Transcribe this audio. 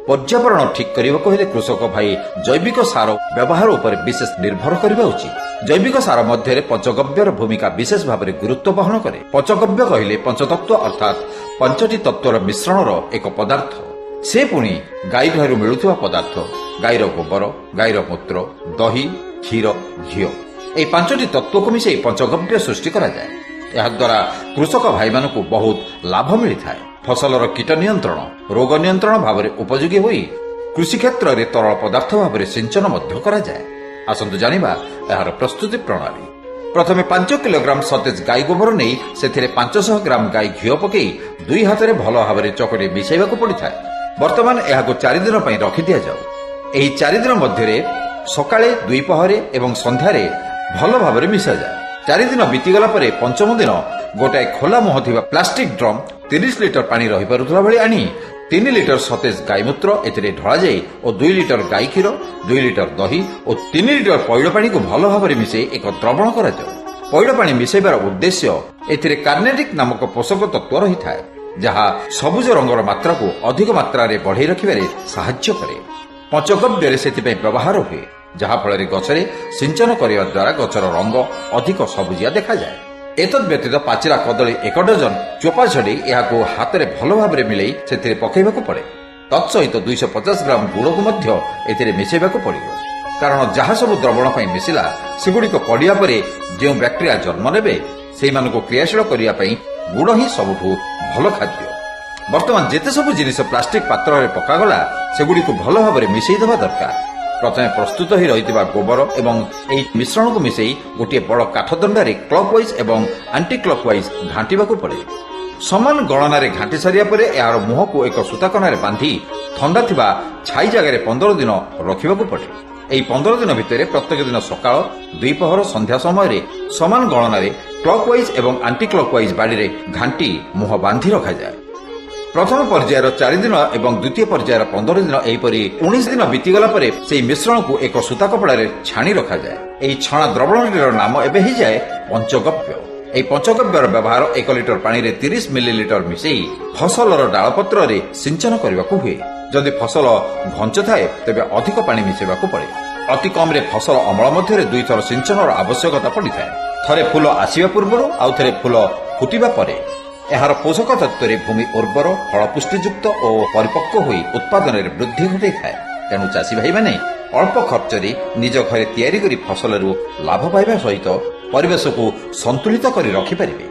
पर्यावरण ठीक करने हेले कृषक भाई जैविक सार व्यवहार उपर विशेष निर्भर करने उचित। जैविक सार मध्य पंचगव्यर भूमिका विशेष भाव में गुरुत्व बहन करे। पंचगव्य कहले पंचतत्व अर्थात पंचटी तत्वर मिश्रण एक पदार्थ। से पुणी गाई ठारू मिलुवा पदार्थ गाईर गोबर, गाईर मूत्र, दही, क्षीर, घी এই पांचटी तत्व को मिसे पंचगव्य सृष्टि करा जाए। यह द्वारा कृषक भाई मानकु बहुत लाभ मिलता है। फसलर कीट नियंत्रण, रोग नियंत्रण भाव में उपयोगी होई कृषि क्षेत्र में तरल पदार्थ भाव में सिंचन मध्य करा जाए। आसंतु जानिबा एहार प्रस्तुति प्रणाली। प्रथमे 5 किलोग्राम सतेज गाई गोबर नहीं से 500 ग्राम गाई घी पकई 2 हाथ में भल भाव में चकटी मिसाइबा पड़ता है। वर्तमान यह 4 दिन रखि दि जाऊ। यही 4 दिन मध्य सकाळे, द्विपहरे एवं संध्यारे भल भाव में मिसा जाए। 4 दिन बीतीगला पर पंचम दिन गोटाए खोला मुह थिबा प्लास्टिक ड्रम 30 लिटर पानी रही पारुथला भली आनी 3 लिटर सतेज गाई मूत्र एथिरे ढळा जाई और 2 लिटर गाई क्षीर, 2 लिटर दही और 3 लिटर पैड़ पानी को भल भाव में मिसे एक द्रवण करा जाए। पैड़ पानी मिसाइबार उद्देश्य एथिरे कार्नेटिक नामक पोषक तत्व रही थाए जहाँ सबुज रंगर मात्रा को अधिक मात्रा रे बढ़ाई रखिबारे सहाय्य करे। पंचगव्य सेथिपई व्यवहार हुए जहाँ फल गछरे सिंचन करने द्वारा गछर रंग अधिक सबुजिया देखा जाए। एतद व्यतीत पाचिला कदली 1 डजन चोपा छड़ी यहां हाथ में भल भाव में मिलाई से पकईबा पड़े। तत्सहित 250 ग्राम गुड़ को मध्य मिसाइबा पड़ो। कारण जहाँ सब द्रवण मिसिला सेगुड़िक पड़िया पर जो बैक्टेरिया जन्म नेबे से क्रियाशील करने गुड़ ही सबुठू भल खाद्य। वर्तमान जेते सब जिनिस प्लास्टिक पात्र में पकागला सेगुड़ी को भल भाव में मिसई देवा दरकार। प्रथमे प्रस्तुत ही रही गोबर एवं एई मिश्रण को मिसई गोटे बड़ काठदंडारे क्लॉकवाइज एवं एंटी क्लॉकवाइज घांटिबा पड़े। समान गणनारे घांटी सारिया परे यार मुह को एक सूताकनारे बांधी ठंडा थिबा छाई जगह 15 दिन रखिबा पड़े। एई 15 दिन भितर प्रत्येक दिन सकाळ, द्विपहर, संध्या समय समान गणनारे क्लॉकवाइज एवं एंटी क्लॉकवाइज बाड़ी रे घांटी मुह बांधी रखा जाए। प्रथम पर्यायर 4 दिन एवं द्वितीय पर्यायर 15 दिन एहीपरि 19 दिन बीतीगला पर से मिश्रण को एक सूता कपड़ा छाणी रखा जाए। यही छणा द्रवण नाम एबे ही जाए पंचगव्य। यही पंचगव्यर व्यवहार 1 लिटर पानी रे 30 मिलीलिटर मिसई फसलर डालपत्र रे सिंचन करने हुए। जदि फसल घंच थाए तेबे अधिक पानी मिसेबा पड़े। अति कम रे फसल अमल मध्य 2 थर सिंचन आवश्यकता पड़ी थाए। थरे फूल आसिबा पूर्व आउ थरे फूल फुटिबा परे। एहार पोषक तत्व भूमि उर्वर, फलपुष्टियुक्त और परिपक्व होई उत्पादन में वृद्धि घटे थाए। तेणु चाषी भाई माने अल्प खर्च निज घरे तैयारी करी फसल लाभ पाइबा सहित परिवेश को संतुलित करी रखिपारिबे।